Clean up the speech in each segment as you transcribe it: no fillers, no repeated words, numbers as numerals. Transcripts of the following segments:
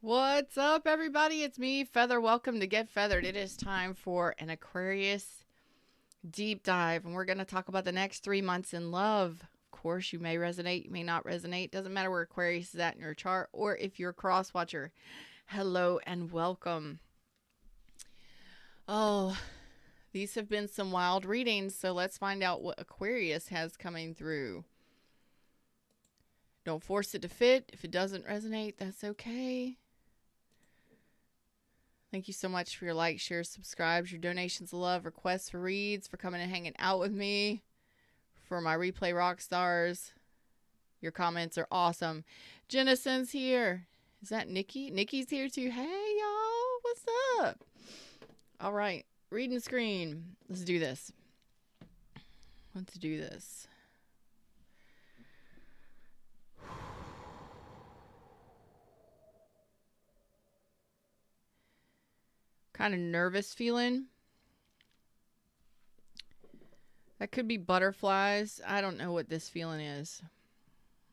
What's up, everybody? It's me, Feather. Welcome to Get Feathered. It is time for an Aquarius deep dive, and we're going to talk about the next 3 months in love. Of course, you may resonate, you may not resonate. Doesn't matter where Aquarius is at in your chart or if you're a cross watcher. Hello and welcome. Oh, these have been some wild readings, so let's find out what Aquarius has coming through. Don't force it to fit. If it doesn't resonate, that's okay. Thank you so much for your likes, shares, subscribes, your donations of love, requests for reads, for coming and hanging out with me, for my replay rock stars. Your comments are awesome. Jennison's here. Is that Nikki? Nikki's here too. Hey, y'all. What's up? All right. Reading screen. Let's do this. Kind of nervous feeling. That could be butterflies. I don't know what this feeling is.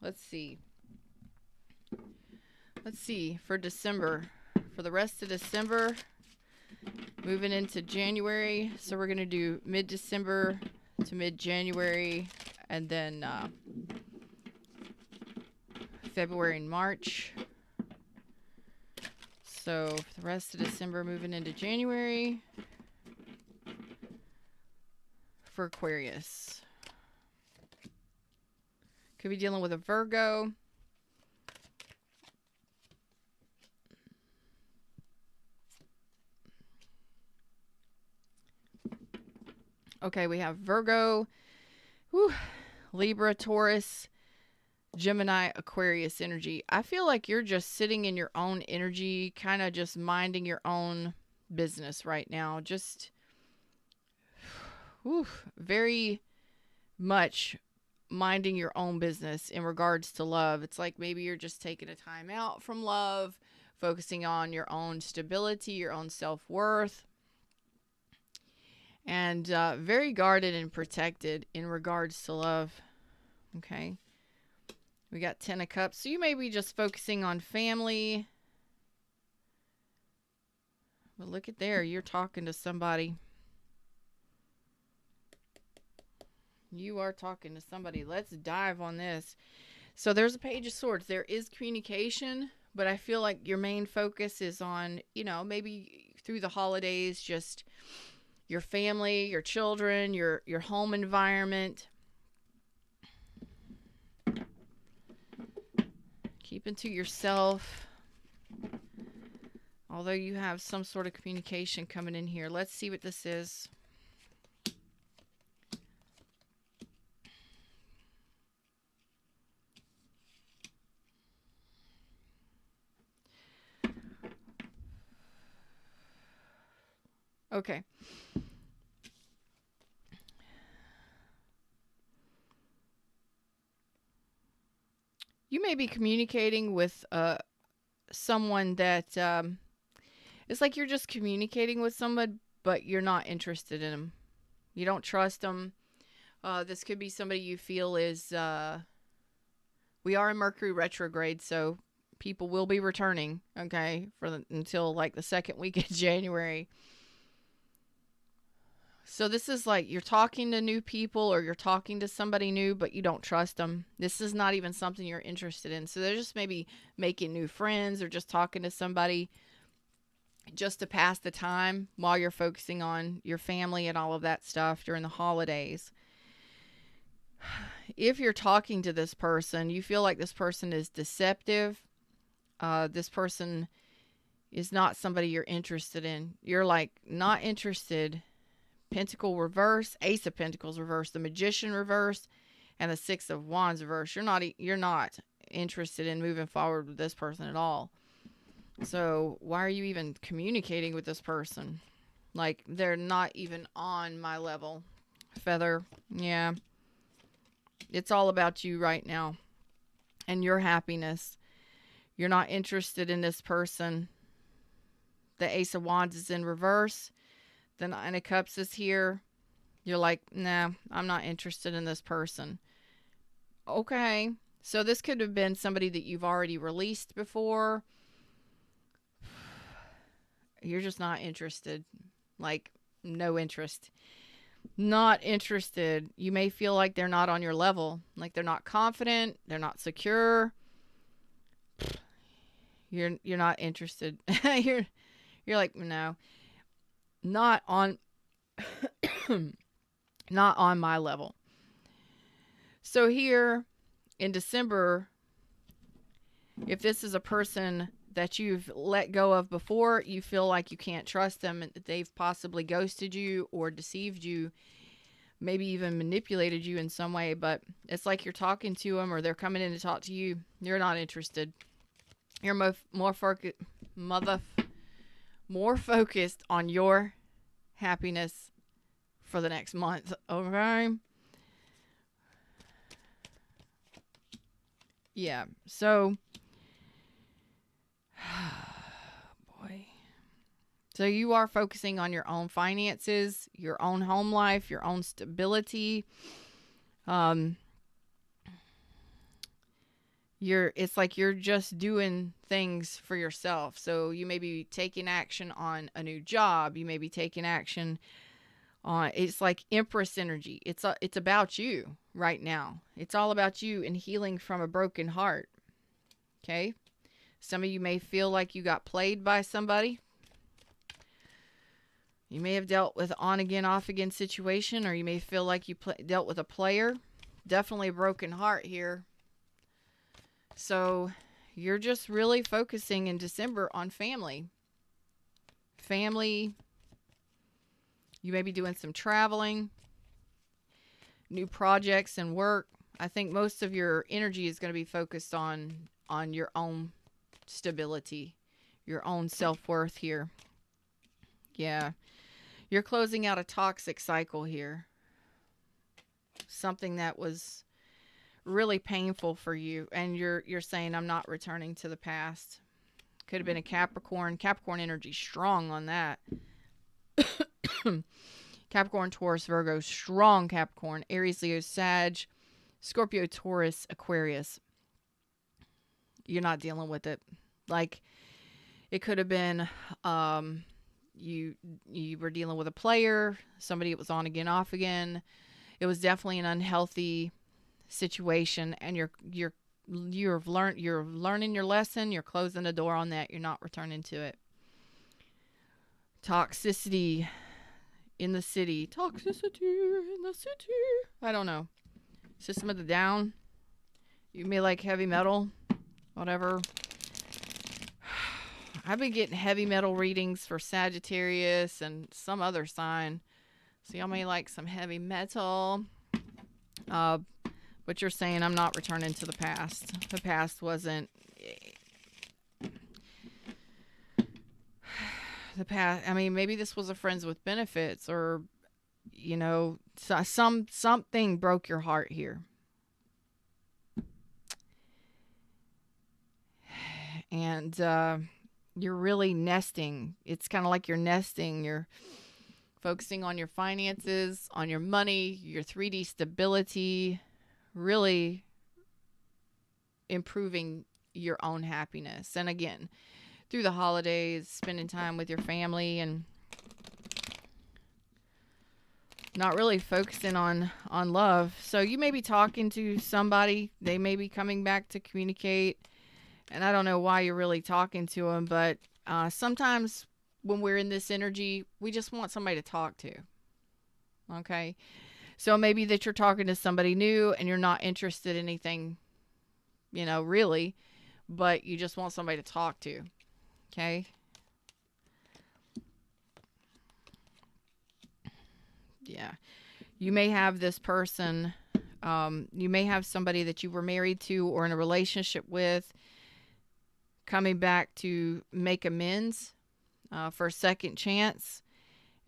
Let's see. For December. For the rest of December, moving into January. So we're going to do mid-December to mid-January, and then February and March. So for the rest of December, moving into January for Aquarius. Could be dealing with a Virgo. Okay, we have Virgo, Libra, Taurus, Gemini, Aquarius energy. I feel like you're just sitting in your own energy, kind of just minding your own business right now. Just very much minding your own business in regards to love. It's like maybe you're just taking a time out from love, focusing on your own stability, your own self-worth, and very guarded and protected in regards to love. Okay. We got 10 of Cups. So you may be just focusing on family. But look at there. You're talking to somebody. You are talking to somebody. Let's dive on this. So there's a Page of Swords. There is communication, but I feel like your main focus is on, maybe through the holidays, just your family, your children, your home environment. Keeping to yourself. Although you have some sort of communication coming in here. Let's see what this is. Okay. You may be communicating with someone that it's like you're just communicating with someone, but you're not interested in them. You don't trust them. This could be somebody you feel is... we are in Mercury retrograde, so people will be returning, okay, until like the second week of January. So this is like you're talking to new people or you're talking to somebody new, but you don't trust them. This is not even something you're interested in. So they're just maybe making new friends or just talking to somebody just to pass the time while you're focusing on your family and all of that stuff during the holidays. If you're talking to this person, you feel like this person is deceptive. This person is not somebody you're interested in. You're like not interested. Pentacle reverse, Ace of Pentacles reverse, the Magician reverse, and the Six of Wands reverse. You're not interested in moving forward with this person at all. So why are you even communicating with this person? Like they're not even on my level. Feather, yeah. It's all about you right now and your happiness. You're not interested in this person. The Ace of Wands is in reverse. The Nine of Cups is here. You're like, nah, I'm not interested in this person. Okay. So this could have been somebody that you've already released before. You're just not interested. Like, no interest. Not interested. You may feel like they're not on your level. Like they're not confident. They're not secure. You're not interested. you're like, no, not on not on my level. So here in December, if this is a person that you've let go of before, you feel like you can't trust them, and that they've possibly ghosted you or deceived you, maybe even manipulated you in some way, but it's like you're talking to them or they're coming in to talk to you. You're not interested. You're more focused on your happiness for the next month. Okay. Yeah. So, boy. So you are focusing on your own finances, your own home life, your own stability. It's like you're just doing things for yourself. So you may be taking action on a new job. You may be taking action on, it's like Empress energy. It's about you right now. It's all about you and healing from a broken heart. Okay. Some of you may feel like you got played by somebody. You may have dealt with on again, off again situation, or you may feel like you dealt with a player. Definitely a broken heart here. So you're just really focusing in December on family. Family. You may be doing some traveling, new projects and work. I think most of your energy is going to be focused on your own stability, your own self-worth here. Yeah. You're closing out a toxic cycle here. Something that was really painful for you, and you're saying, I'm not returning to the past. Could have been a Capricorn energy strong on that. Capricorn, Taurus, Virgo, strong Capricorn, Aries, Leo, Sag, Scorpio, Taurus, Aquarius. You're not dealing with it. Like, it could have been you were dealing with a player, somebody that was on again, off again. It was definitely an unhealthy situation, and you're learning your lesson. You're closing the door on that. You're not returning to it. Toxicity in the city. I don't know. System of the Down. You may like heavy metal, whatever. I've been getting heavy metal readings for Sagittarius and some other sign. So y'all may like some heavy metal. But you're saying, I'm not returning to the past. The past wasn't... The past... I mean, maybe this was a friends with benefits, or, you know, something broke your heart here. And you're really nesting. It's kind of like you're nesting. You're focusing on your finances, on your money, your 3D stability, really improving your own happiness. And again, through the holidays, spending time with your family, and not really focusing on love. So you may be talking to somebody. They may be coming back to communicate. And I don't know why you're really talking to them, but sometimes when we're in this energy, we just want somebody to talk to. Okay? So maybe that you're talking to somebody new and you're not interested in anything, you know, really, but you just want somebody to talk to. Okay? Yeah. You may have this person, you may have somebody that you were married to or in a relationship with coming back to make amends for a second chance,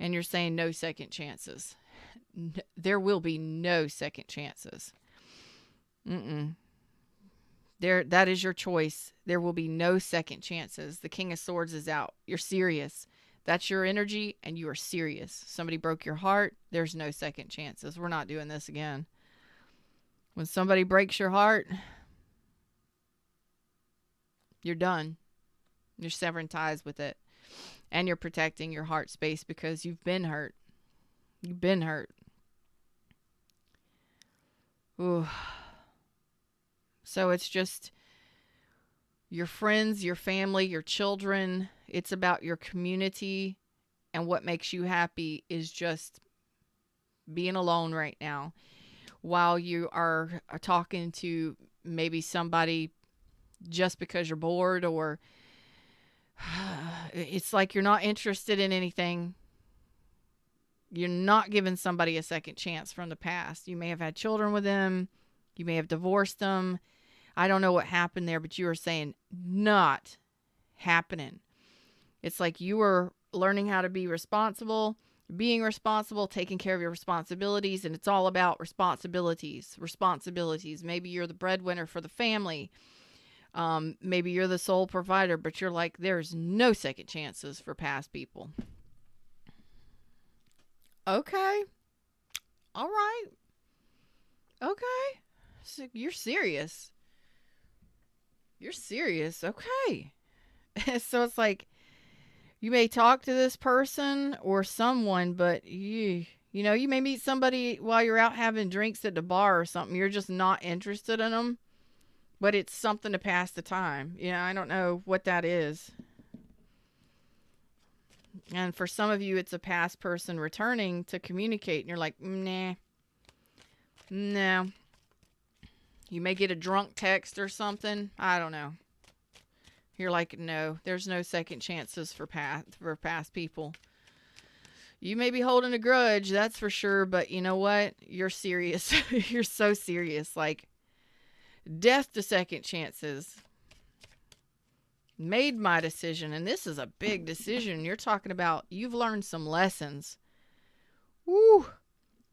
and you're saying no second chances. There will be no second chances. That is your choice. There will be no second chances. The King of Swords is out. You're serious. That's your energy, and you are serious. Somebody broke your heart. There's no second chances. We're not doing this again. When somebody breaks your heart, you're done. You're severing ties with it. And you're protecting your heart space because you've been hurt. You've been hurt. Ooh. So it's just your friends, your family, your children. It's about your community. And what makes you happy is just being alone right now while you are talking to maybe somebody just because you're bored, or it's like you're not interested in anything. You're not giving somebody a second chance from the past. You may have had children with them. You may have divorced them. I don't know what happened there, but you were saying not happening. It's like you were learning how to be responsible, being responsible, taking care of your responsibilities, and it's all about responsibilities. Maybe you're the breadwinner for the family. Maybe you're the sole provider, but you're like, there's no second chances for past people. Okay. All right. Okay. So you're serious. You're serious. Okay. So it's like, you may talk to this person or someone, but you may meet somebody while you're out having drinks at the bar or something. You're just not interested in them, but it's something to pass the time. I don't know what that is. And for some of you, it's a past person returning to communicate, and you're like, nah, no. You may get a drunk text or something. I don't know. You're like, no, there's no second chances for past people. You may be holding a grudge, that's for sure, but you know what? You're serious. You're so serious. Like, death to second chances. Made my decision, and this is a big decision. You're talking about you've learned some lessons. Woo!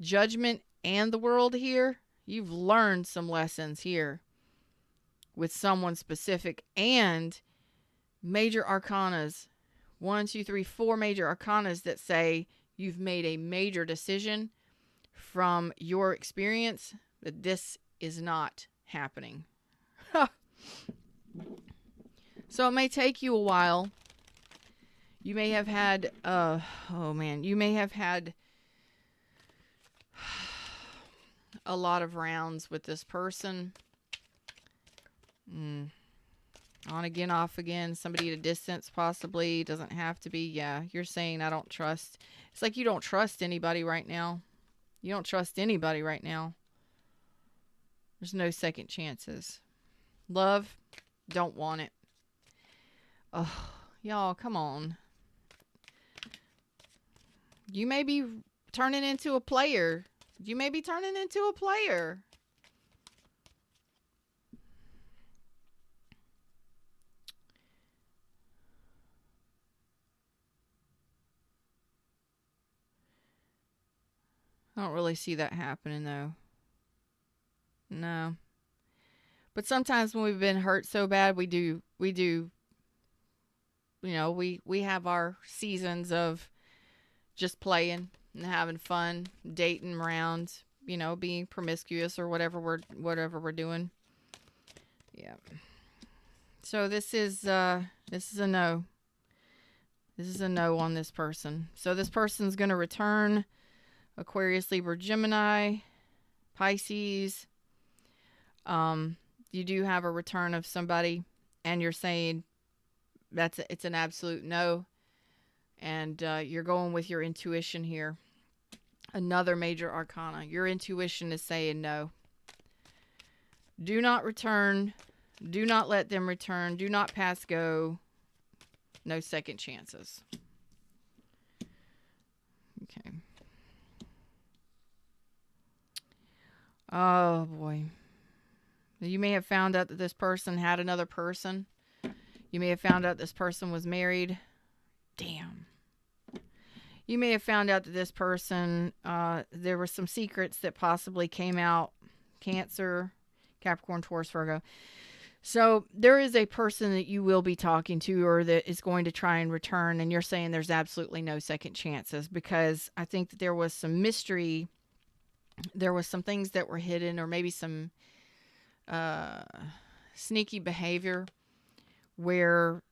Judgment and the world here. You've learned some lessons here with someone specific, and major arcanas. 1, 2, 3, 4 major arcanas that say you've made a major decision from your experience that this is not happening. So it may take you a while. You may have had, you may have had a lot of rounds with this person. On again, off again. Somebody at a distance, possibly. Doesn't have to be. Yeah, you're saying I don't trust. It's like you don't trust anybody right now. You don't trust anybody right now. There's no second chances. Love, don't want it. Oh, y'all, come on. You may be turning into a player. You may be turning into a player. I don't really see that happening, though. No. But sometimes when we've been hurt so bad, we do, we have our seasons of just playing and having fun, dating around, being promiscuous or whatever we're doing. Yeah. So this is a no. This is a no on this person. So this person's going to return. Aquarius, Libra, Gemini, Pisces. You do have a return of somebody, and you're saying it's an absolute no, and you're going with your intuition here. Another major arcana. Your intuition is saying no. Do not return. Do not let them return. Do not pass go. No second chances. Okay. Oh, boy. You may have found out that this person had another person. You may have found out this person was married. Damn. You may have found out that this person, there were some secrets that possibly came out. Cancer, Capricorn, Taurus, Virgo. So there is a person that you will be talking to, or that is going to try and return, and you're saying there's absolutely no second chances, because I think that there was some mystery. There was some things that were hidden, or maybe some sneaky behavior where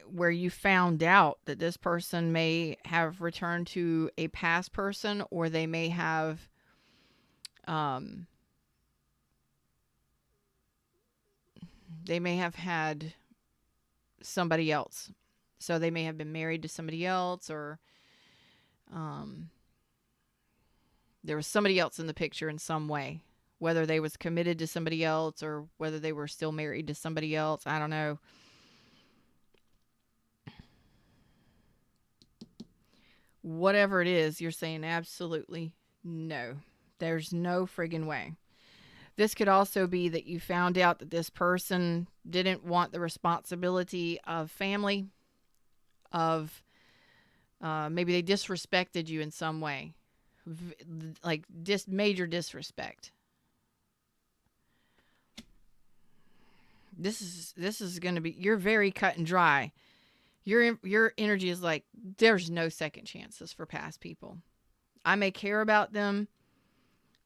where you found out that this person may have returned to a past person, or they may have um, had somebody else. So they may have been married to somebody else, or um, there was somebody else in the picture in some way. Whether they was committed to somebody else or whether they were still married to somebody else, I don't know. Whatever it is, you're saying absolutely no. There's no friggin' way. This could also be that you found out that this person didn't want the responsibility of family, of maybe they disrespected you in some way, like major disrespect. This is going to be, you're very cut and dry. Your energy is like, there's no second chances for past people. I may care about them,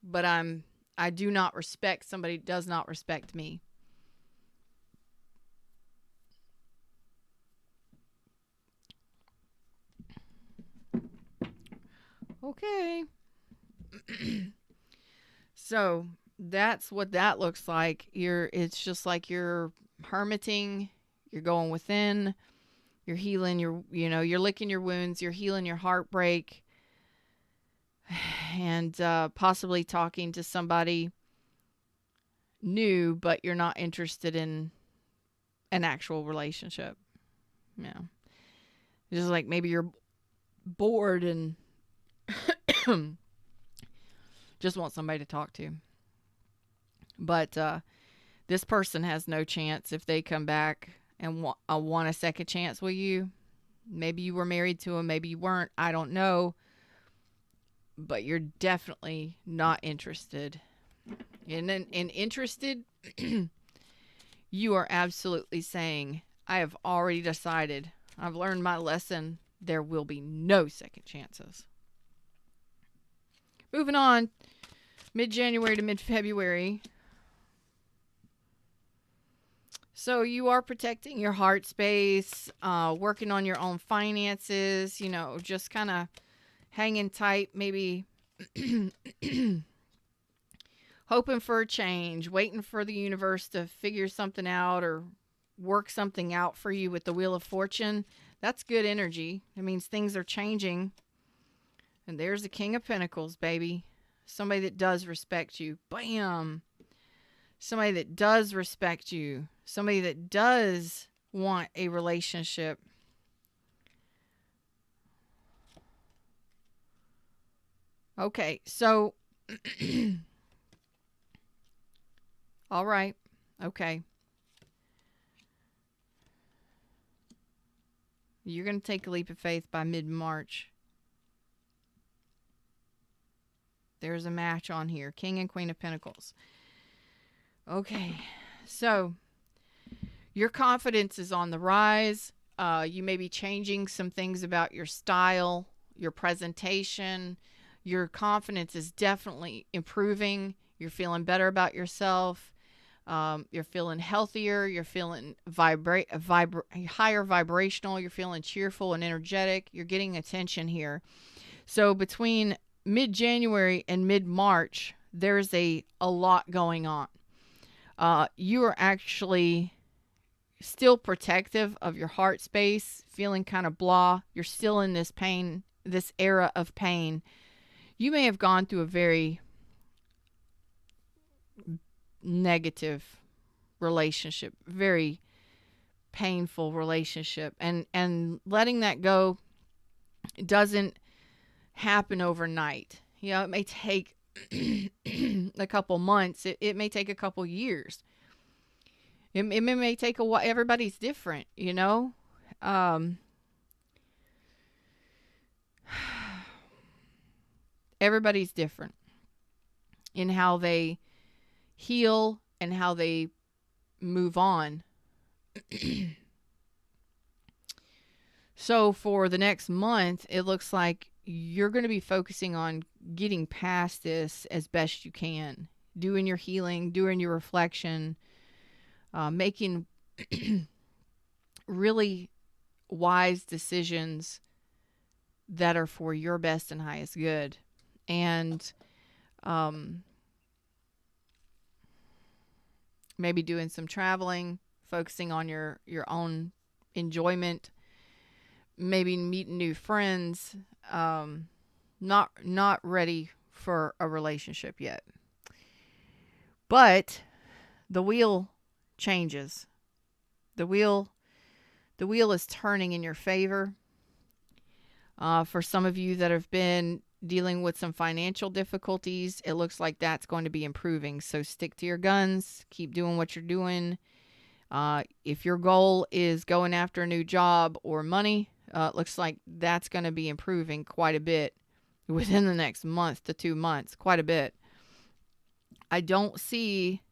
but I do not respect somebody who does not respect me. Okay. So that's what that looks like. It's just like you're hermiting, you're going within, you're healing you're licking your wounds, you're healing your heartbreak, and possibly talking to somebody new, but you're not interested in an actual relationship. Yeah. Just like maybe you're bored and just want somebody to talk to. But this person has no chance if they come back and want a second chance with you. Maybe you were married to him, maybe you weren't. I don't know. But you're definitely not interested. And interested, you are absolutely saying, I have already decided. I've learned my lesson. There will be no second chances. Moving on, mid-January to mid-February. So you are protecting your heart space, working on your own finances, just kind of hanging tight, maybe hoping for a change, waiting for the universe to figure something out or work something out for you with the Wheel of Fortune. That's good energy. It means things are changing. And there's the King of Pentacles, baby. Somebody that does respect you. Bam! Somebody that does respect you. Somebody that does want a relationship. Okay, so all right. Okay. You're going to take a leap of faith by mid-March. There's a match on here. King and Queen of Pentacles. Okay. So, your confidence is on the rise. You may be changing some things about your style, your presentation. Your confidence is definitely improving. You're feeling better about yourself. You're feeling healthier. You're feeling higher vibrational. You're feeling cheerful and energetic. You're getting attention here. So between mid-January and mid-March, there's a lot going on. You are actually still protective of your heart space, feeling kind of blah. You're still in this pain, this era of pain. You may have gone through a very negative relationship, very painful relationship, and letting that go doesn't happen overnight. It may take a couple months. It may take a couple years. It may take a while. Everybody's different, everybody's different in how they heal and how they move on. So for the next month, it looks like you're going to be focusing on getting past this as best you can, doing your healing, doing your reflection, making really wise decisions that are for your best and highest good. And maybe doing some traveling, focusing on your own enjoyment, maybe meeting new friends. Not ready for a relationship yet. But the wheel changes. The wheel is turning in your favor. For some of you that have been dealing with some financial difficulties, it looks like that's going to be improving. So stick to your guns. Keep doing what you're doing. If your goal is going after a new job or money, it looks like that's going to be improving quite a bit within the next month to 2 months. Quite a bit. I don't see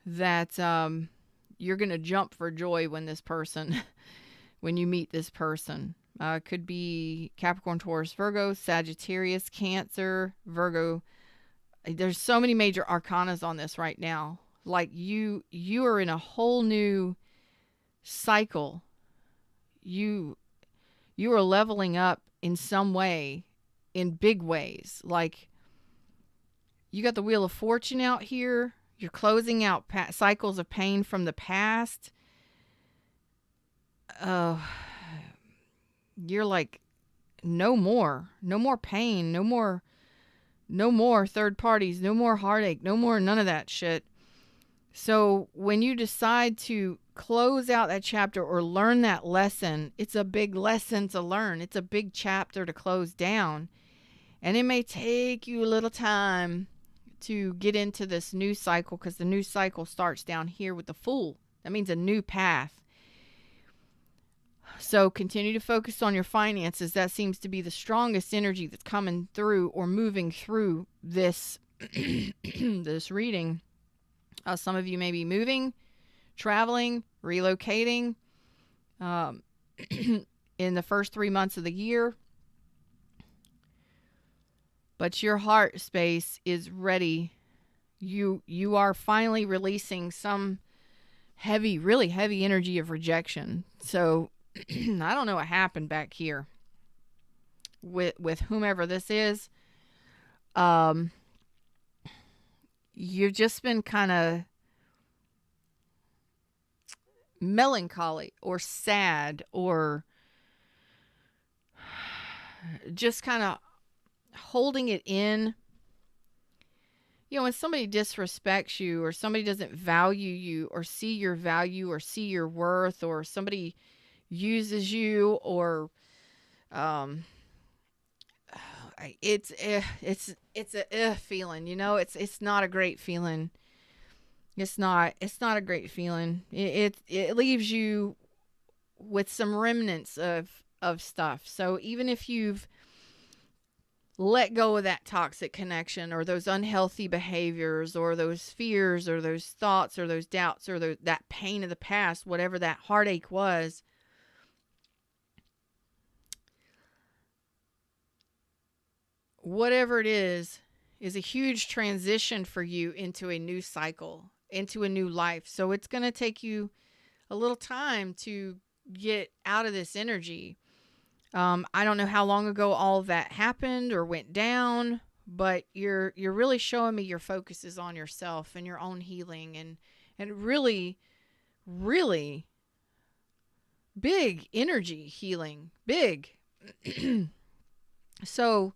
that you're going to jump for joy when when you meet this person. Could be Capricorn, Taurus, Virgo, Sagittarius, Cancer, Virgo. There's so many major arcanas on this right now. Like you are in a whole new cycle. You are leveling up in some way, in big ways. Like you got the Wheel of Fortune out here. You're closing out cycles of pain from the past. You're like, no more pain, no more third parties, no more heartache, no more none of that shit. So when you decide to close out that chapter or learn that lesson, it's a big lesson to learn. It's a big chapter to close down. And it may take you a little time to get into this new cycle, because the new cycle starts down here with the Fool. That means a new path. So continue to focus on your finances. That seems to be the strongest energy that's coming through or moving through this this reading. Some of you may be moving, traveling, relocating in the first 3 months of the year. But your heart space is ready. You are finally releasing some really heavy energy of rejection. So I don't know what happened back here with whomever this is. You've just been kind of melancholy or sad or just kind of holding it in. You know, when somebody disrespects you or somebody doesn't value you or see your value or see your worth, or somebody uses you, or it's a feeling, you know. It's not a great feeling. It's not a great feeling. It leaves you with some remnants of stuff. So even if you've let go of that toxic connection or those unhealthy behaviors or those fears or those thoughts or those doubts or that pain of the past, whatever that heartache was, whatever it is a huge transition for you into a new cycle, into a new life. So it's going to take you a little time to get out of this energy. I don't know how long ago all of that happened or went down, but you're really showing me your focus is on yourself and your own healing and really, really big energy healing. Big. So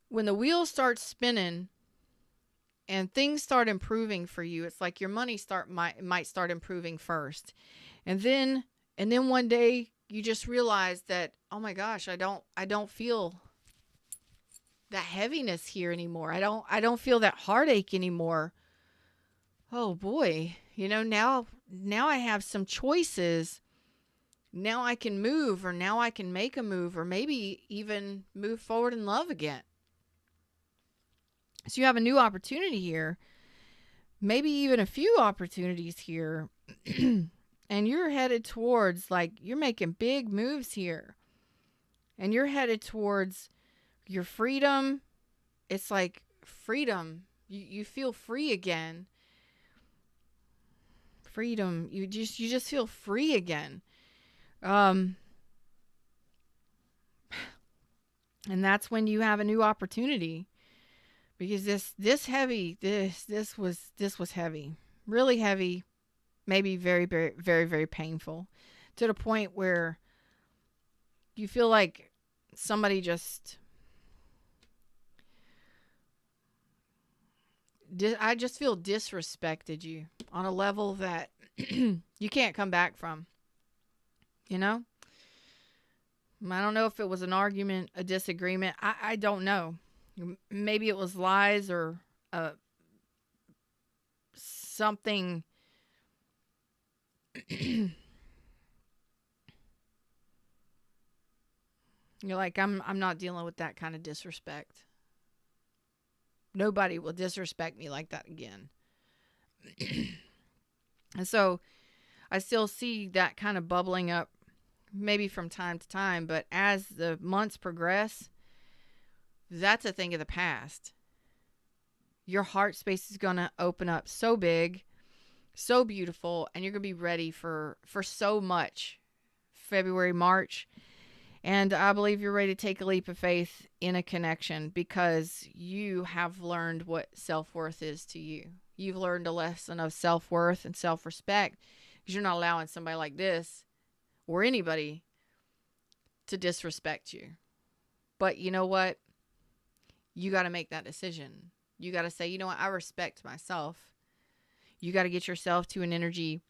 when the wheel starts spinning and things start improving for you, it's like your money might start improving first. And then one day you just realize that, oh my gosh, I don't feel that heaviness here anymore. I don't feel that heartache anymore. Oh boy, you know, now I have some choices. Now I can move, or now I can make a move, or maybe even move forward in love again. So you have a new opportunity here, maybe even a few opportunities here. And you're headed towards, like, you're making big moves here. And you're headed towards your freedom. It's like freedom. You feel free again. Freedom. You just feel free again. And that's when you have a new opportunity, because this was heavy, really heavy, maybe very, very, very, very painful, to the point where you feel like somebody I just feel disrespected you on a level that you can't come back from. You know? I don't know if it was an argument, a disagreement. I don't know. Maybe it was lies or something. You're like, I'm not dealing with that kind of disrespect. Nobody will disrespect me like that again. And so I still see that kind of bubbling up, maybe from time to time, but as the months progress, that's a thing of the past. Your heart space is going to open up so big, so beautiful, and you're going to be ready for so much. February, March. And I believe you're ready to take a leap of faith in a connection, because you have learned what self-worth is to you. You've learned a lesson of self-worth and self-respect, because you're not allowing somebody like this or anybody to disrespect you. But you know what? You got to make that decision. You got to say, you know what? I respect myself. You got to get yourself to an energy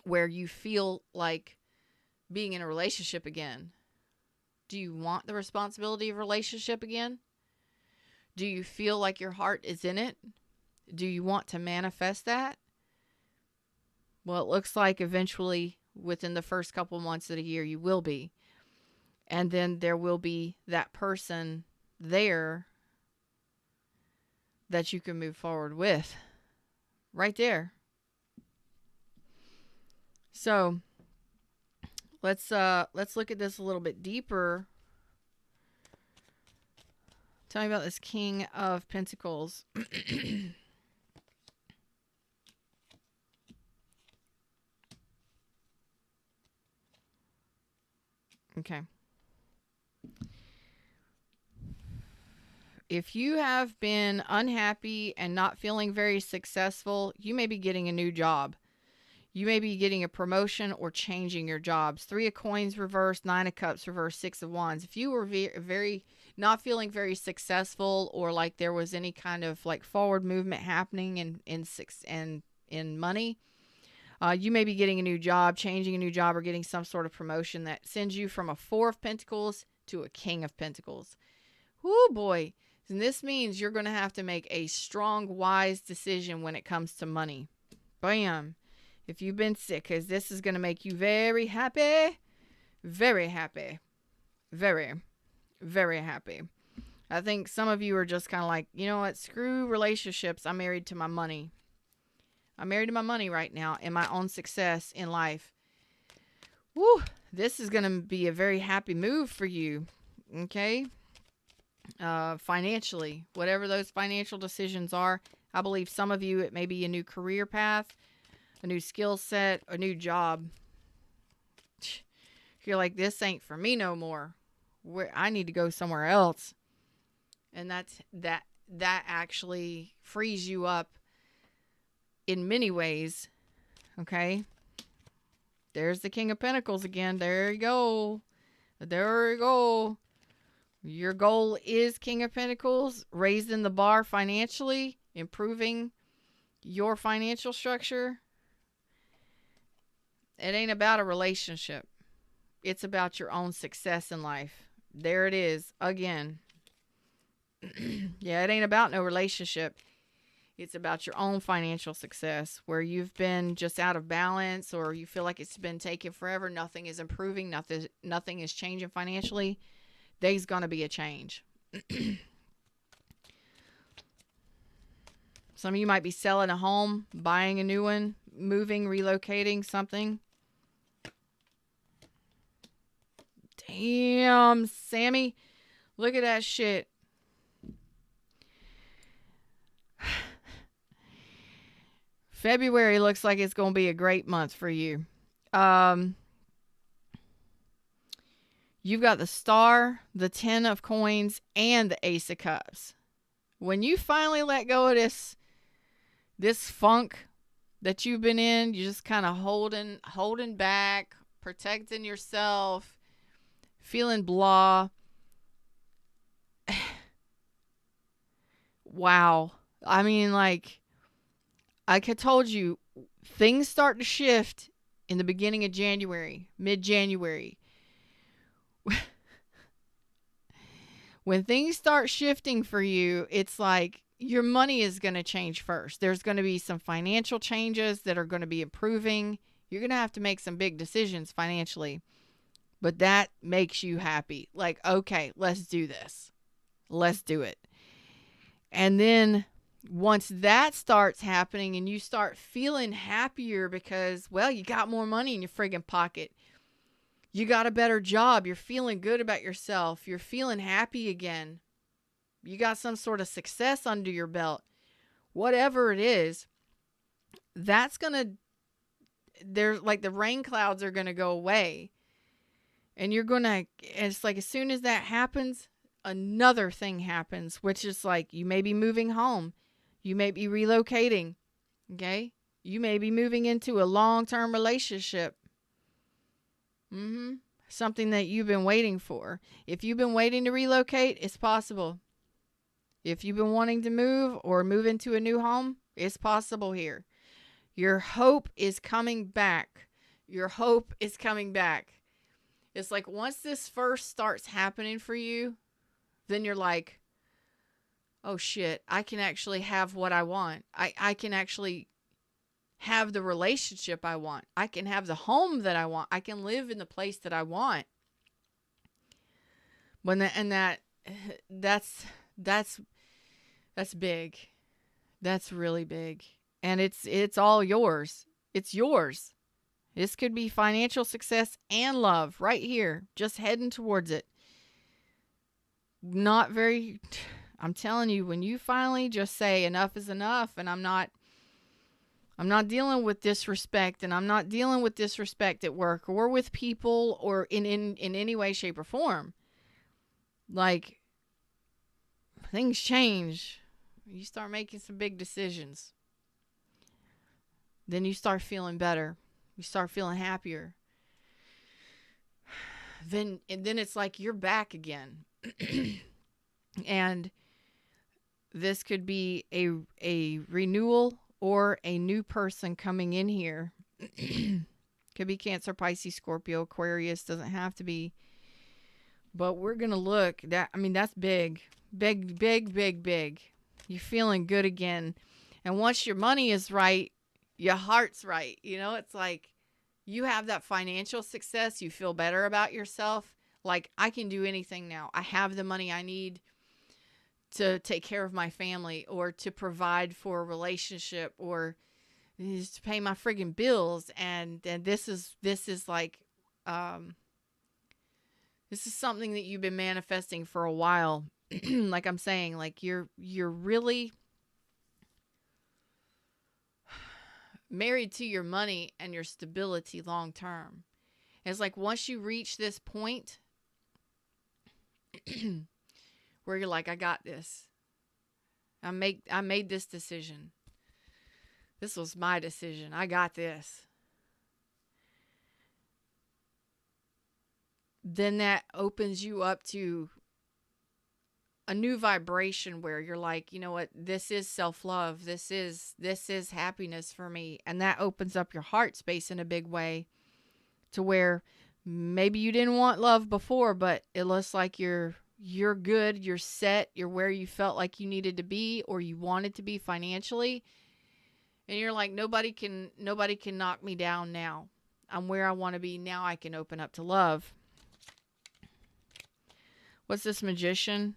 where you feel like being in a relationship again. Do you want the responsibility of a relationship again? Do you feel like your heart is in it? Do you want to manifest that? Well, it looks like eventually within the first couple months of the year you will be. And then there will be that person there that you can move forward with. Right there. So let's look at this a little bit deeper. Tell me about this King of Pentacles. Okay. If you have been unhappy and not feeling very successful, you may be getting a new job. You may be getting a promotion or changing your jobs. 3 of Coins reversed, 9 of Cups reversed, 6 of Wands. If you were very not feeling very successful, or like there was any kind of like forward movement happening in money, you may be getting a new job, changing a new job, or getting some sort of promotion that sends you from a 4 of Pentacles to a King of Pentacles. Whoo, boy. And this means you're going to have to make a strong, wise decision when it comes to money. Bam. If you've been sick, because this is going to make you very happy. Very happy. Very, very happy. I think some of you are just kind of like, you know what? Screw relationships. I'm married to my money. I'm married to my money right now and my own success in life. Woo. This is going to be a very happy move for you. Okay? Financially, whatever those financial decisions are. I believe some of you, it may be a new career path, a new skill set, a new job. You're like, this ain't for me no more. I need to go somewhere else. And that actually frees you up in many ways. Okay. There's the King of Pentacles again. There you go. There you go. Your goal is King of Pentacles, raising the bar financially, improving your financial structure. It ain't about a relationship. It's about your own success in life. There it is again. Yeah, it ain't about no relationship. It's about your own financial success, where you've been just out of balance, or you feel like it's been taking forever. Nothing is improving. Nothing is changing financially. There's going to be a change. Some of you might be selling a home, buying a new one, moving, relocating, something. Damn, Sammy. Look at that shit. February looks like it's going to be a great month for you. Um, you've got the Star, the 10 of Coins, and the Ace of Cups. When you finally let go of this funk that you've been in, you're just kind of holding back, protecting yourself, feeling blah. Wow. I mean, like I told you, things start to shift in the beginning of January, mid-January. When things start shifting for you, it's like your money is going to change first. There's going to be some financial changes that are going to be improving. You're going to have to make some big decisions financially. But that makes you happy. Like, okay, let's do this. Let's do it. And then once that starts happening and you start feeling happier because, well, you got more money in your friggin' pocket. You got a better job. You're feeling good about yourself. You're feeling happy again. You got some sort of success under your belt. Whatever it is, that's going to, there's like the rain clouds are going to go away. And you're going to, it's like as soon as that happens, another thing happens, which is like you may be moving home. You may be relocating. Okay? You may be moving into a long-term relationship. Something that you've been waiting for. If you've been waiting to relocate, it's possible. If you've been wanting to move or move into a new home, it's possible here. Your hope is coming back. Your hope is coming back. It's like once this first starts happening for you, then you're like, oh shit, I can actually have what I want. I can actually have the relationship I want. I can have the home that I want. I can live in the place that I want. That's big. That's really big. And it's all yours. It's yours. This could be financial success and love right here, just heading towards it. I'm telling you, when you finally just say enough is enough, and I'm not dealing with disrespect, and I'm not dealing with disrespect at work or with people or in any way, shape, or form. Like, things change. You start making some big decisions. Then you start feeling better. You start feeling happier. Then it's like you're back again. And this could be a renewal or a new person coming in here. Could be Cancer, Pisces, Scorpio, Aquarius. Doesn't have to be. But we're going to look. That's big. Big, big, big, big. You're feeling good again. And once your money is right, your heart's right. You know, it's like you have that financial success. You feel better about yourself. Like, I can do anything now. I have the money I need to take care of my family or to provide for a relationship or to pay my friggin' bills. And this is like, this is something that you've been manifesting for a while. Like I'm saying, like you're really married to your money and your stability long term. It's like once you reach this point where you're like, I got this. I made this decision. This was my decision. I got this. Then that opens you up to a new vibration where you're like, you know what? This is self-love. This is happiness for me. And that opens up your heart space in a big way to where maybe you didn't want love before, but it looks like you're good, you're set, you're where you felt like you needed to be or you wanted to be financially. And you're like, nobody can knock me down now. I'm where I want to be. Now I can open up to love. What's this Magician?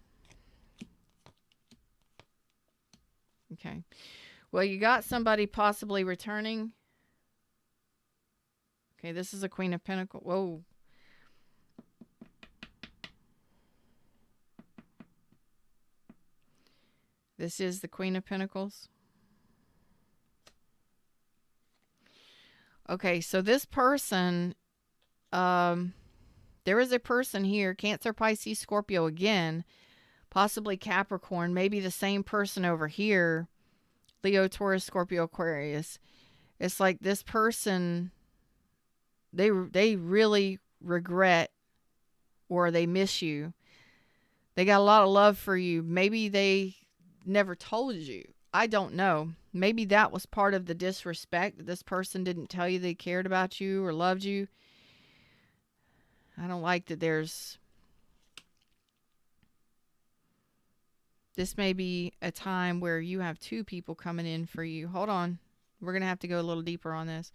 Okay. Well, you got somebody possibly returning. Okay, this is a Queen of Pentacles. Whoa. This is the Queen of Pentacles. Okay, so this person, there is a person here, Cancer, Pisces, Scorpio again, possibly Capricorn, maybe the same person over here, Leo, Taurus, Scorpio, Aquarius. It's like this person, they really regret or they miss you. They got a lot of love for you. Maybe they never told you. I don't know. Maybe that was part of the disrespect, that this person didn't tell you they cared about you or loved you. I don't like that this may be a time where you have two people coming in for you. Hold on. We're going to have to go a little deeper on this.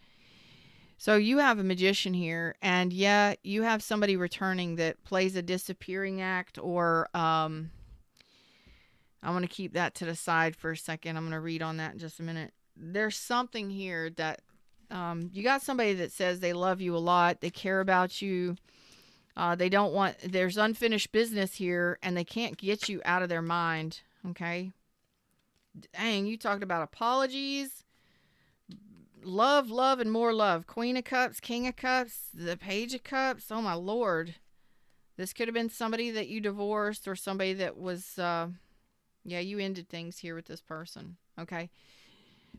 So you have a magician here, and yeah, you have somebody returning that plays a disappearing act, or I'm going to keep that to the side for a second. I'm going to read on that in just a minute. There's something here that you got somebody that says they love you a lot, they care about you. They don't want, there's unfinished business here, and they can't get you out of their mind. Okay. Dang, you talked about apologies, love, love, and more love. Queen of Cups, King of Cups, the Page of Cups. Oh my Lord. This could have been somebody that you divorced, or somebody that was, yeah, you ended things here with this person. Okay.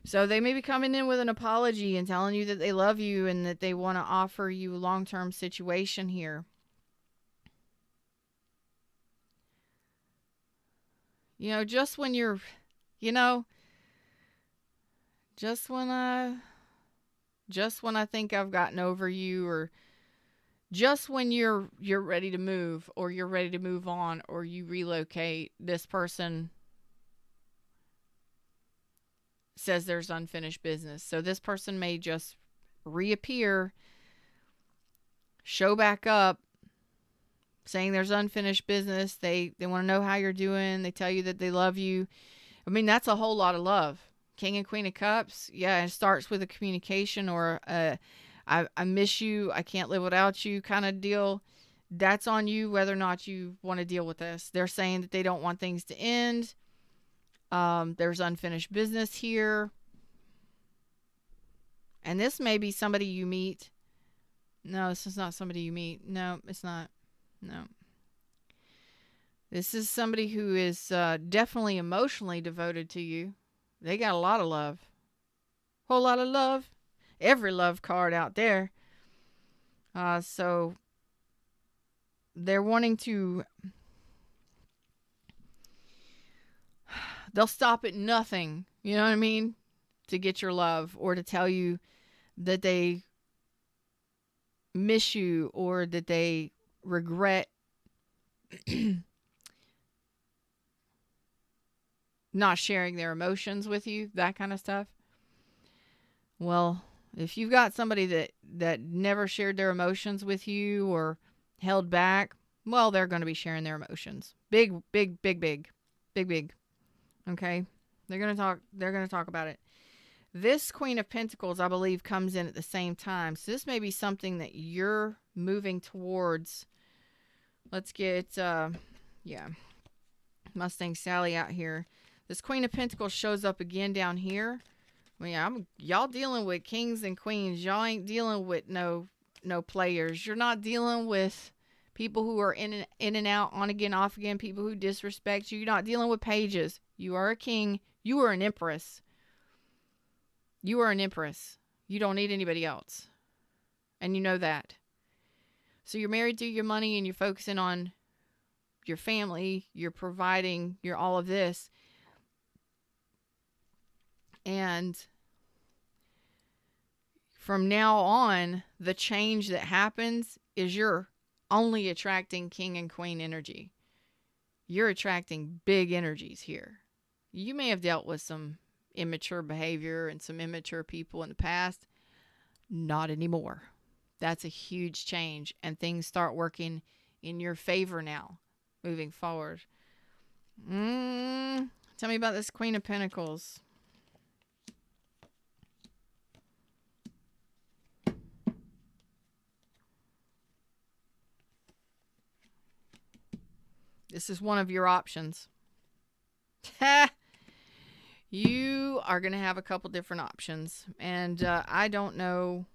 So they may be coming in with an apology and telling you that they love you and that they want to offer you a long-term situation here. You know, just when you're, you know, just when I think I've gotten over you, or just when you're ready to move, or you're ready to move on, or you relocate, this person says there's unfinished business. So this person may just reappear, show back up, saying there's unfinished business. They want to know how you're doing. They tell you that they love you. I mean, that's a whole lot of love. King and Queen of Cups. Yeah, it starts with a communication, or I miss you, I can't live without you kind of deal. That's on you whether or not you want to deal with this. They're saying that they don't want things to end. There's unfinished business here. And this may be somebody you meet. No, this is not somebody you meet. No, it's not. No. This is somebody who is definitely emotionally devoted to you. They got a lot of love. Whole lot of love. Every love card out there. So they're wanting to... They'll stop at nothing, you know what I mean, to get your love, or to tell you that they miss you, or that they regret not sharing their emotions with you, that kind of stuff. Well, if you've got somebody that never shared their emotions with you or held back, well, they're going to be sharing their emotions. Big. Okay? They're going to talk about it. This Queen of Pentacles, I believe, comes in at the same time. So this may be something that you're moving towards. Let's get, Mustang Sally out here. This Queen of Pentacles shows up again down here. I mean, y'all dealing with kings and queens. Y'all ain't dealing with no players. You're not dealing with people who are in and out, on again, off again, people who disrespect you. You're not dealing with pages. You are a king. You are an empress. You are an empress. You don't need anybody else. And you know that. So you're married to your money, and you're focusing on your family. You're providing. You're all of this. And from now on, the change that happens is you're only attracting king and queen energy. You're attracting big energies here. You may have dealt with some immature behavior and some immature people in the past. Not anymore. That's a huge change, and things start working in your favor now, moving forward. Tell me about this Queen of Pentacles. This is one of your options. You are going to have a couple different options. And I don't know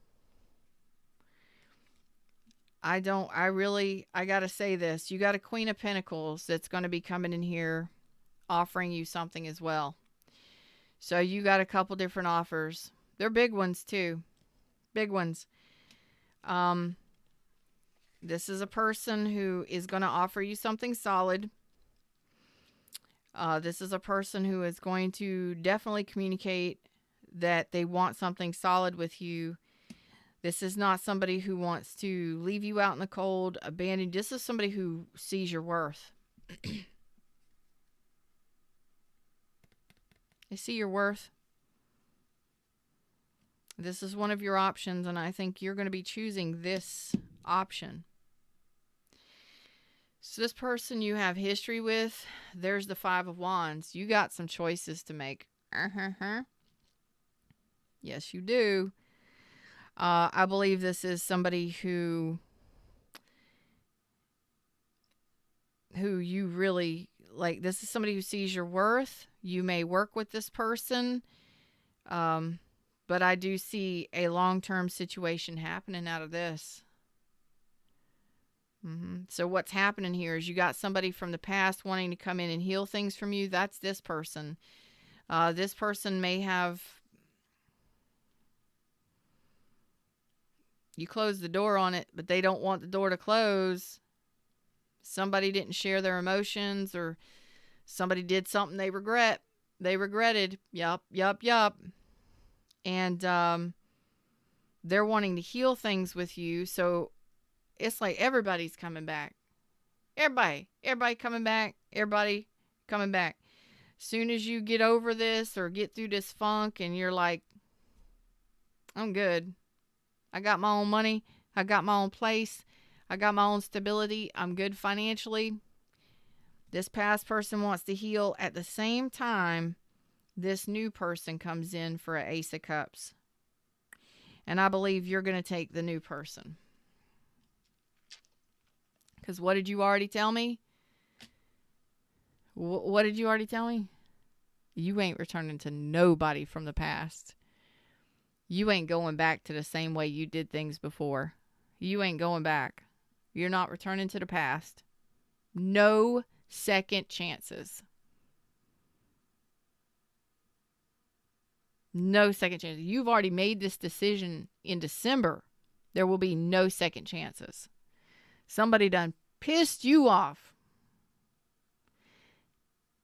I gotta say this. You got a Queen of Pentacles that's going to be coming in here offering you something as well. So you got a couple different offers. They're big ones too. Big ones. This is a person who is going to offer you something solid. This is a person who is going to definitely communicate that they want something solid with you. This is not somebody who wants to leave you out in the cold, abandon. This is somebody who sees your worth. They see your worth. This is one of your options, and I think you're going to be choosing this option. So this person you have history with, there's the Five of Wands. You got some choices to make. Yes, you do. I believe this is somebody who you really like. This is somebody who sees your worth. You may work with this person. But I do see a long-term situation happening out of this. So what's happening here is you got somebody from the past wanting to come in and heal things from you. That's this person. This person may have... You close the door on it, but they don't want the door to close. Somebody didn't share their emotions, or somebody did something they regret. They regretted. Yup. And they're wanting to heal things with you. So it's like everybody's coming back. Everybody coming back. Everybody coming back. Soon as you get over this or get through this funk and you're like, I'm good. I got my own money. I got my own place. I got my own stability. I'm good financially. This past person wants to heal. At the same time, this new person comes in for an Ace of Cups. And I believe you're going to take the new person. Because what did you already tell me? What did you already tell me? You ain't returning to nobody from the past. You ain't going back to the same way you did things before. You ain't going back. You're not returning to the past. No second chances. No second chances. You've already made this decision in December. There will be no second chances. Somebody done pissed you off.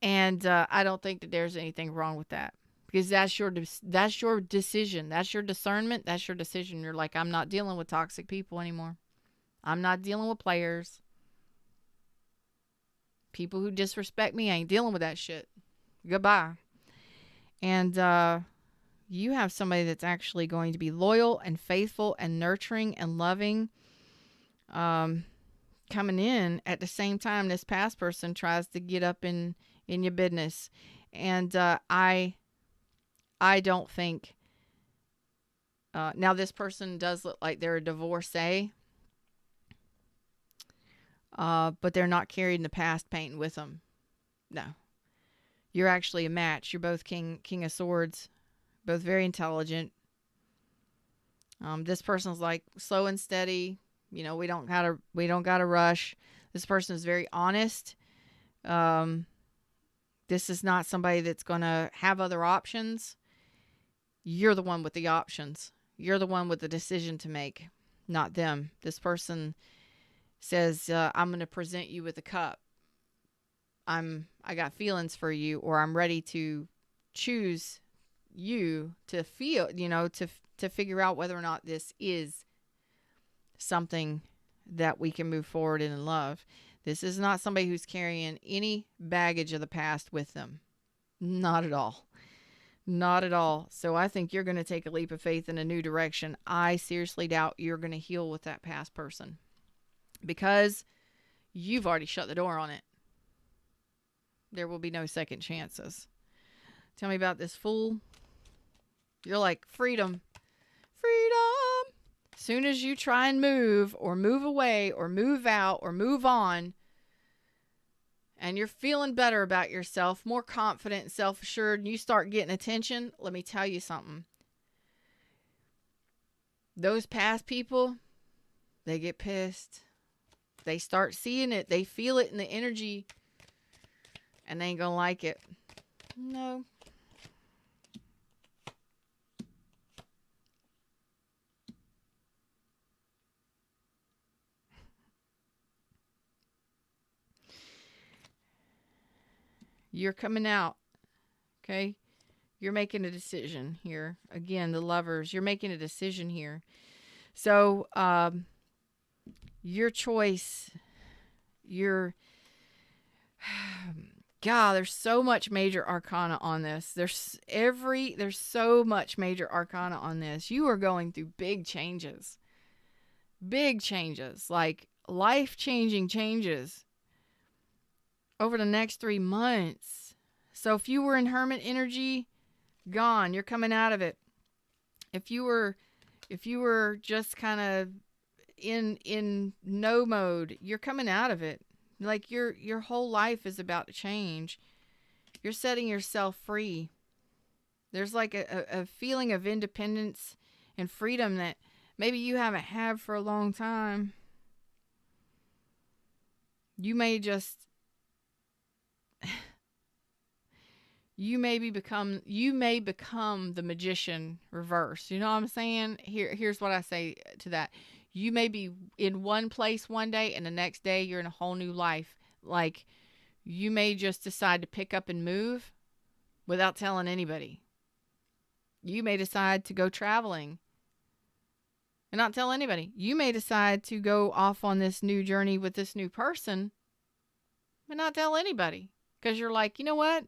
And I don't think that there's anything wrong with that. Because that's your decision. That's your discernment. That's your decision. You're like, I'm not dealing with toxic people anymore. I'm not dealing with players. People who disrespect me, I ain't dealing with that shit. Goodbye. And you have somebody that's actually going to be loyal and faithful and nurturing and loving. Coming in at the same time this past person tries to get up in your business. And I don't think... now this person does look like they're a divorcee. But they're not carrying the past pain with them. No. You're actually a match. You're both King of Swords. Both very intelligent. This person's like slow and steady. You know, we don't gotta rush. This person is very honest. This is not somebody that's gonna have other options. You're the one with the options. You're the one with the decision to make, not them. This person says, I'm going to present you with a cup. I got feelings for you, or I'm ready to choose you to feel, to figure out whether or not this is something that we can move forward in love. This is not somebody who's carrying any baggage of the past with them. Not at all. Not at all. So I think you're going to take a leap of faith in a new direction. I seriously doubt you're going to heal with that past person, because you've already shut the door on it. There will be no second chances. Tell me about this Fool. You're like, freedom. Freedom. Soon as you try and move or move away or move out or move on, and you're feeling better about yourself, more confident and self-assured, and you start getting attention, let me tell you something. Those past people, They get pissed. They start seeing it. They feel it in the energy. And they ain't gonna like it. No. You're coming out. Okay? You're making a decision here. Again, the Lovers, you're making a decision here. So, your choice, God, there's so much major arcana on this. There's so much major arcana on this. You are going through big changes. Big changes, like life-changing changes over the next 3 months. So if you were in hermit energy, gone. You're coming out of it. If you were just kind of in no mode, you're coming out of it. Like your whole life is about to change. You're setting yourself free. There's like a feeling of independence and freedom that maybe you haven't had for a long time. You may become the magician reverse. You know what I'm saying? Here's what I say to that. You may be in one place one day and the next day you're in a whole new life. Like you may just decide to pick up and move without telling anybody. You may decide to go traveling and not tell anybody. You may decide to go off on this new journey with this new person and not tell anybody. Because you're like, you know what?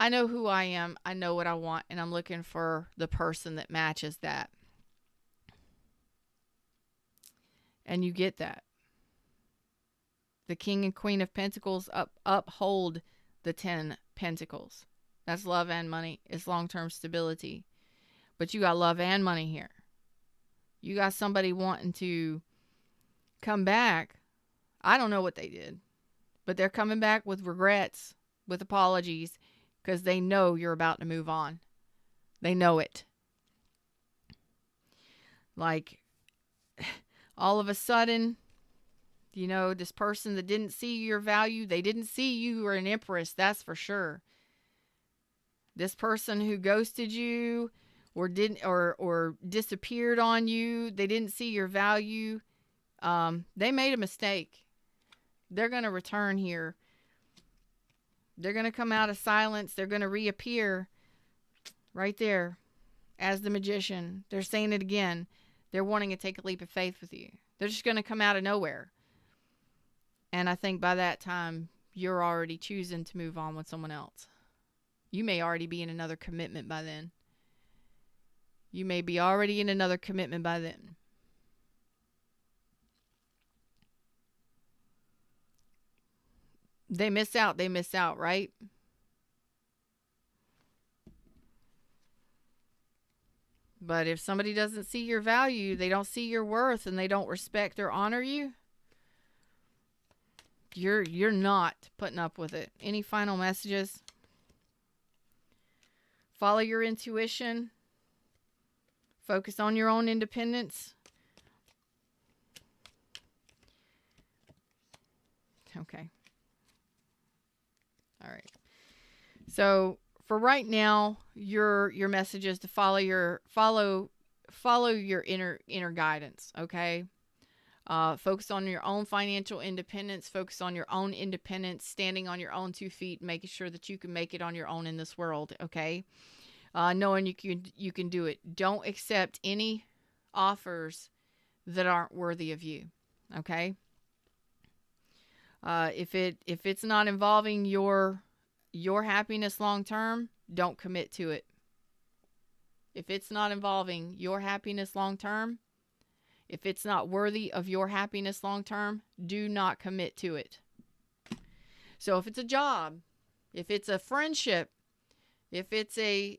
I know who I am. I know what I want. And I'm looking for the person that matches that. And you get that. The King and Queen of Pentacles uphold the 10 Pentacles. That's love and money. It's long-term stability. But you got love and money here. You got somebody wanting to come back. I don't know what they did. But they're coming back with regrets, with apologies, because they know you're about to move on. They know it. Like, all of a sudden, you know, this person that didn't see your value, they didn't see you were an empress, that's for sure. This person who ghosted you or disappeared on you, they didn't see your value. They made a mistake. They're going to return here. They're going to come out of silence. They're going to reappear right there as the magician. They're saying it again. They're wanting to take a leap of faith with you. They're just going to come out of nowhere. And I think by that time, you're already choosing to move on with someone else. You may already be in another commitment by then. You may be already in another commitment by then. They miss out, right? But if somebody doesn't see your value, they don't see your worth, and they don't respect or honor you, you're not putting up with it. Any final messages? Follow your intuition. Focus on your own independence. Okay. All right. So for right now, your message is to follow your inner guidance. Okay. Focus on your own financial independence. Focus on your own independence, standing on your own 2 feet, making sure that you can make it on your own in this world. Okay. Knowing you can do it. Don't accept any offers that aren't worthy of you. Okay. If it's not involving your happiness long term, don't commit to it. If it's not involving your happiness long term, if it's not worthy of your happiness long term, do not commit to it. So if it's a job, if it's a friendship, if it's a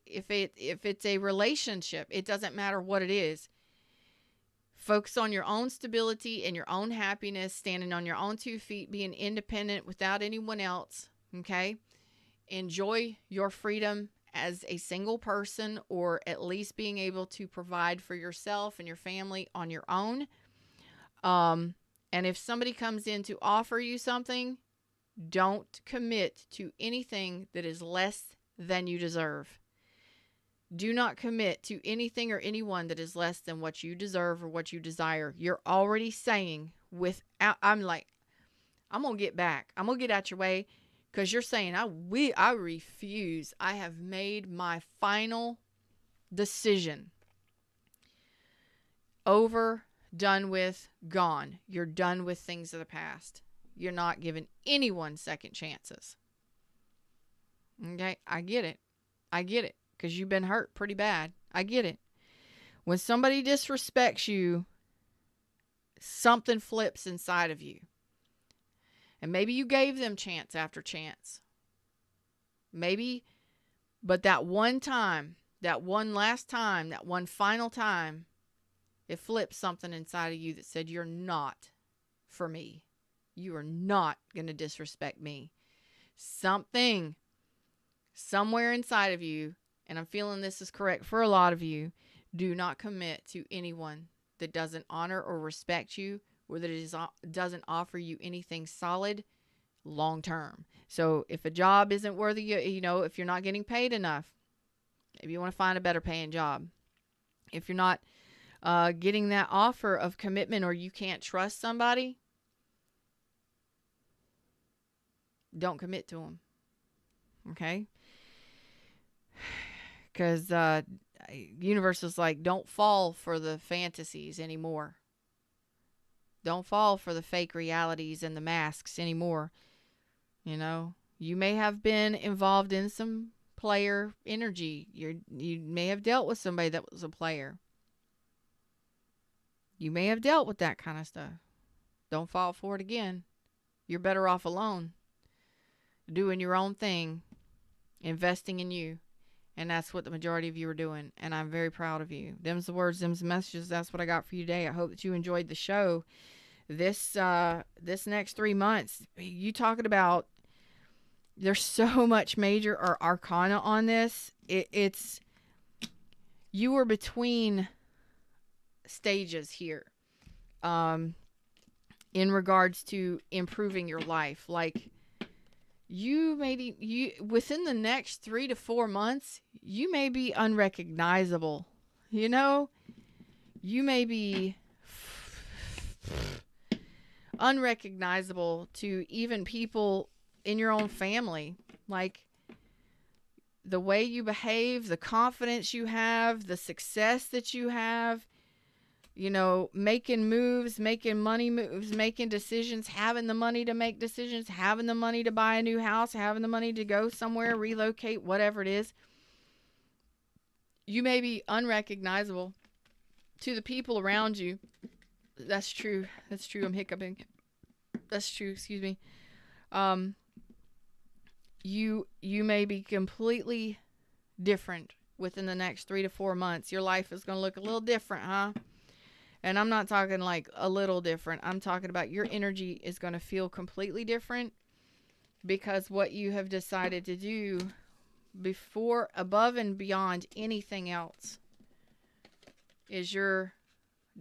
relationship, it doesn't matter what it is. Focus on your own stability and your own happiness, standing on your own 2 feet, being independent without anyone else, okay? Enjoy your freedom as a single person, or at least being able to provide for yourself and your family on your own. And if somebody comes in to offer you something, don't commit to anything that is less than you deserve. Do not commit to anything or anyone that is less than what you deserve or what you desire. You're already saying without, I'm going to get back. I'm going to get out your way, because you're saying, I refuse. I have made my final decision. Over, done with, gone. You're done with things of the past. You're not giving anyone second chances. Okay? I get it. Because you've been hurt pretty bad. I get it. When somebody disrespects you, something flips inside of you. And maybe you gave them chance after chance. Maybe, but that one time, that one last time, that one final time, it flipped something inside of you that said, you're not for me. You are not going to disrespect me. Something, somewhere inside of you, and I'm feeling this is correct for a lot of you, do not commit to anyone that doesn't honor or respect you, or that doesn't offer you anything solid long term. So if a job isn't worthy, if you're not getting paid enough, maybe you want to find a better paying job. If you're not getting that offer of commitment, or you can't trust somebody, don't commit to them. Okay? Because universe is like, don't fall for the fantasies anymore. Don't fall for the fake realities and the masks anymore. You may have been involved in some player energy. You may have dealt with somebody that was a player. You may have dealt with that kind of stuff. Don't fall for it again. You're better off alone, doing your own thing, investing in you. And that's what the majority of you are doing. And I'm very proud of you. Them's the words, them's the messages. That's what I got for you today. I hope that you enjoyed the show. This next 3 months, you talking about, there's so much major or arcana on this. It's, you are between stages here. In regards to improving your life. Like, you within the next 3 to 4 months, you may be unrecognizable. You may be unrecognizable to even people in your own family. Like, the way you behave, the confidence you have, the success that you have, making moves, making money moves, making decisions, having the money to make decisions, having the money to buy a new house, having the money to go somewhere, relocate, whatever it is. You may be unrecognizable to the people around you. That's true. I'm hiccuping. That's true. Excuse me. You may be completely different within the next 3 to 4 months. Your life is going to look a little different, huh? And I'm not talking like a little different. I'm talking about your energy is going to feel completely different, because what you have decided to do before, above and beyond anything else, is you're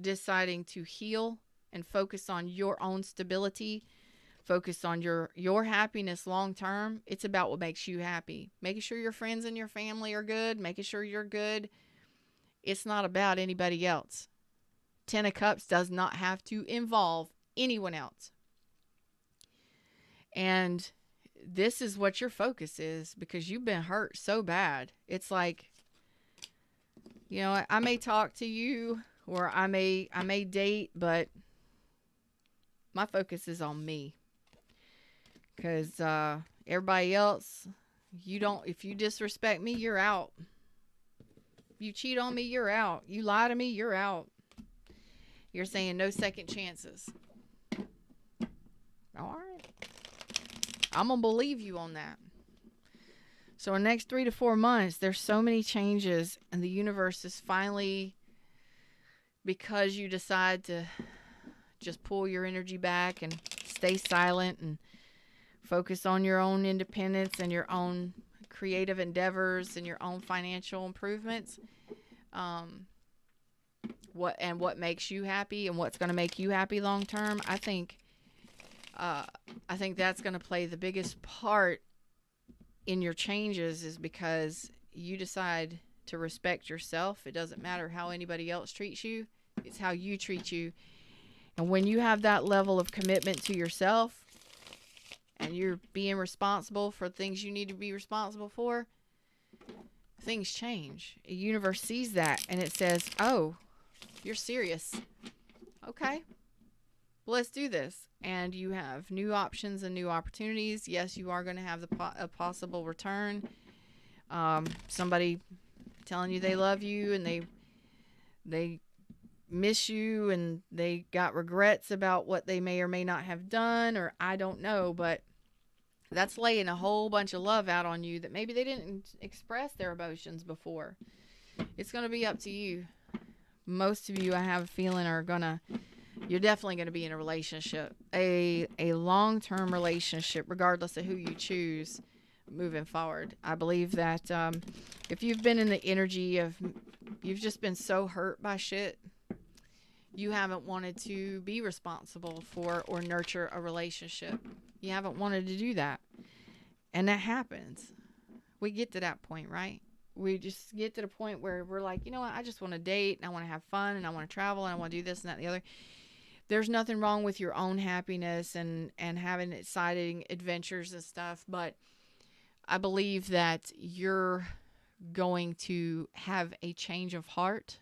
deciding to heal and focus on your own stability, focus on your happiness long term. It's about what makes you happy. Making sure your friends and your family are good, making sure you're good. It's not about anybody else. 10 of Cups does not have to involve anyone else. And this is what your focus is, because you've been hurt so bad. It's like, I may talk to you, or I may date, but my focus is on me. Because everybody else, if you disrespect me, you're out. You cheat on me, you're out. You lie to me, you're out. You're saying no second chances. All right. I'm going to believe you on that. So in the next 3 to 4 months, there's so many changes, and the universe is finally, because you decide to just pull your energy back and stay silent and focus on your own independence and your own creative endeavors and your own financial improvements. What makes you happy and what's going to make you happy long term. I think that's going to play the biggest part in your changes, is because you decide to respect yourself. It doesn't matter how anybody else treats you. It's how you treat you. And when you have that level of commitment to yourself and you're being responsible for things you need to be responsible for, things change. The universe sees that and it says, oh, you're serious. Okay, let's do this. And you have new options and new opportunities. Yes, you are going to have a possible return. Somebody telling you they love you and they miss you and they got regrets about what they may or may not have done, or I don't know, but that's laying a whole bunch of love out on you that maybe they didn't express their emotions before. It's going to be up to you. Most of you, I have a feeling, you're definitely going to be in a relationship, a long-term relationship, regardless of who you choose moving forward. I believe that if you've been in the energy of, you've just been so hurt by shit, you haven't wanted to be responsible for or nurture a relationship. You haven't wanted to do that. And that happens. We get to that point, right? We just get to the point where we're like, you know what? I just want to date and I want to have fun and I want to travel and I want to do this and that and the other. There's nothing wrong with your own happiness and having exciting adventures and stuff. But I believe that you're going to have a change of heart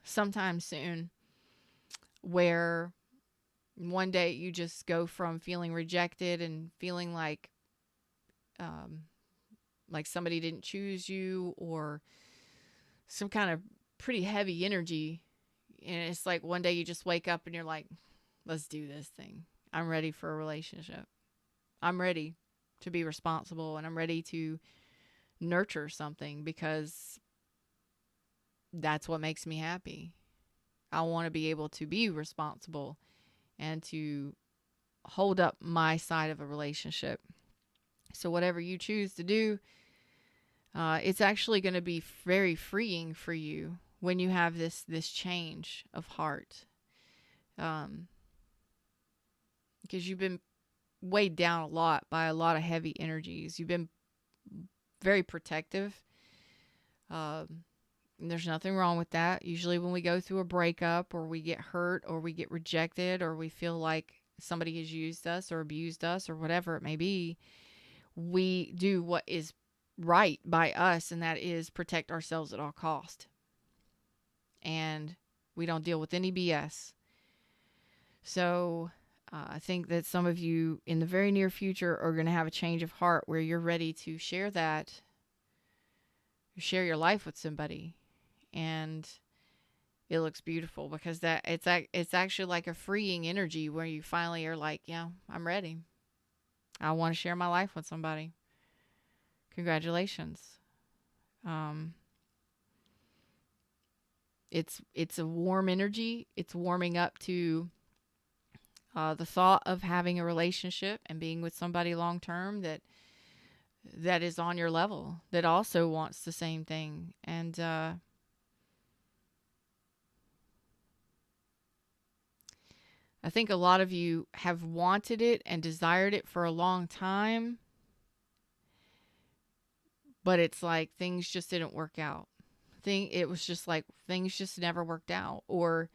sometime soon, where one day you just go from feeling rejected and feeling like somebody didn't choose you, or some kind of pretty heavy energy, and it's like one day you just wake up and you're like, let's do this thing. I'm ready for a relationship. I'm ready to be responsible, and I'm ready to nurture something, because that's what makes me happy. I want to be able to be responsible and to hold up my side of a relationship. So whatever you choose to do, it's actually going to be very freeing for you when you have this change of heart. Because you've been weighed down a lot by a lot of heavy energies. You've been very protective. There's nothing wrong with that. Usually when we go through a breakup, or we get hurt, or we get rejected, or we feel like somebody has used us or abused us, or whatever it may be, we do what is right by us, and that is protect ourselves at all cost. And we don't deal with any BS. So I think that some of you in the very near future are going to have a change of heart where you're ready to share your life with somebody. And it looks beautiful, because that it's actually like a freeing energy where you finally are like, yeah, I'm ready. I want to share my life with somebody. Congratulations. It's a warm energy. It's warming up to the thought of having a relationship and being with somebody long term that is on your level, that also wants the same thing. And I think a lot of you have wanted it and desired it for a long time, but it's like things just didn't work out. It was just like things just never worked out. Or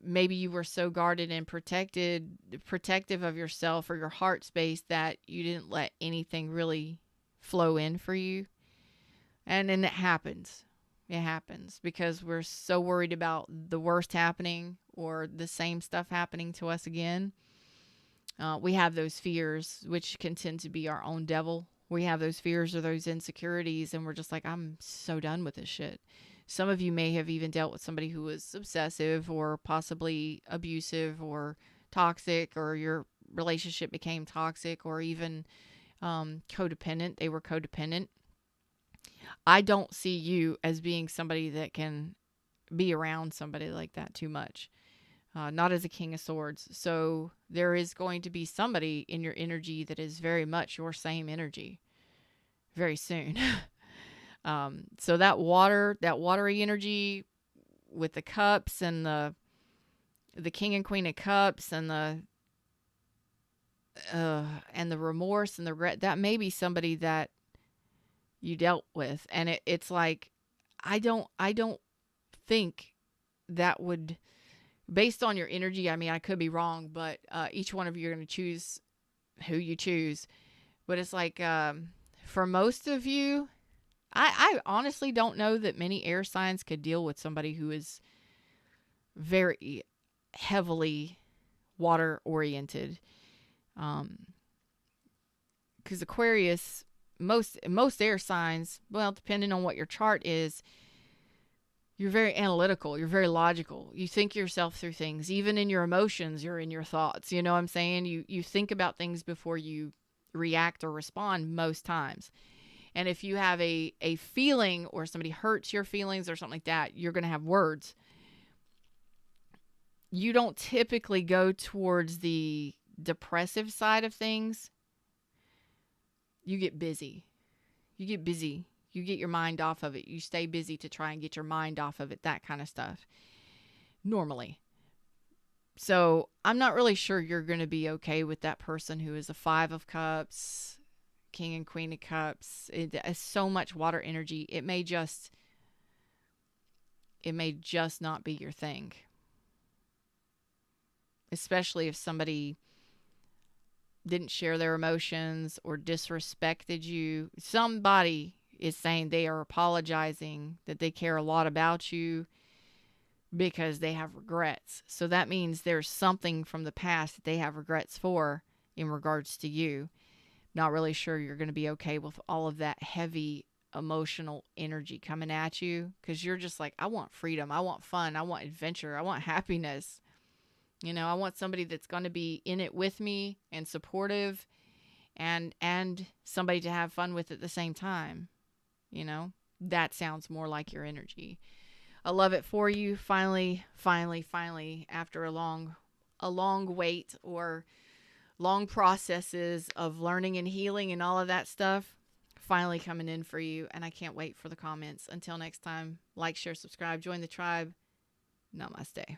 maybe you were so guarded and protective of yourself or your heart space that you didn't let anything really flow in for you. And then it happens. It happens because we're so worried about the worst happening or the same stuff happening to us again. We have those fears, which can tend to be our own devil. We have those fears or those insecurities, and we're just like, I'm so done with this shit. Some of you may have even dealt with somebody who was obsessive or possibly abusive or toxic, or your relationship became toxic, or even codependent. They were codependent. I don't see you as being somebody that can be around somebody like that too much. not as a King of Swords. So there is going to be somebody in your energy that is very much your same energy very soon. So that watery energy with the cups and the King and Queen of Cups and the remorse and the regret, that may be somebody that you dealt with, and it's like I don't think that would, based on your energy. I mean, I could be wrong, but each one of you are going to choose who you choose. But it's like, for most of you, I honestly don't know that many air signs could deal with somebody who is very heavily water oriented. Because Aquarius, most air signs, well, depending on what your chart is, you're very analytical, you're very logical, you think yourself through things. Even in your emotions, you're in your thoughts. You know what I'm saying? You think about things before you react or respond most times. And if you have a feeling, or somebody hurts your feelings or something like that, you're going to have words. You don't typically go towards the depressive side of things. You get busy. You get busy. You get your mind off of it. You stay busy to try and get your mind off of it, that kind of stuff, normally. So I'm not really sure you're going to be okay with that person who is a Five of Cups, King and Queen of Cups. It has so much water energy. It may just not be your thing. Especially if somebody didn't share their emotions or disrespected you. Somebody is saying they are apologizing, that they care a lot about you because they have regrets. So that means there's something from the past that they have regrets for in regards to you. Not really sure you're going to be okay with all of that heavy emotional energy coming at you, because you're just like, I want freedom, I want fun, I want adventure, I want happiness. You know, I want somebody that's going to be in it with me and supportive, and somebody to have fun with at the same time. You know, that sounds more like your energy. I love it for you. Finally, after a long wait, or long processes of learning and healing and all of that stuff, finally coming in for you. And I can't wait for the comments. Until next time, like, share, subscribe, join the tribe. Namaste.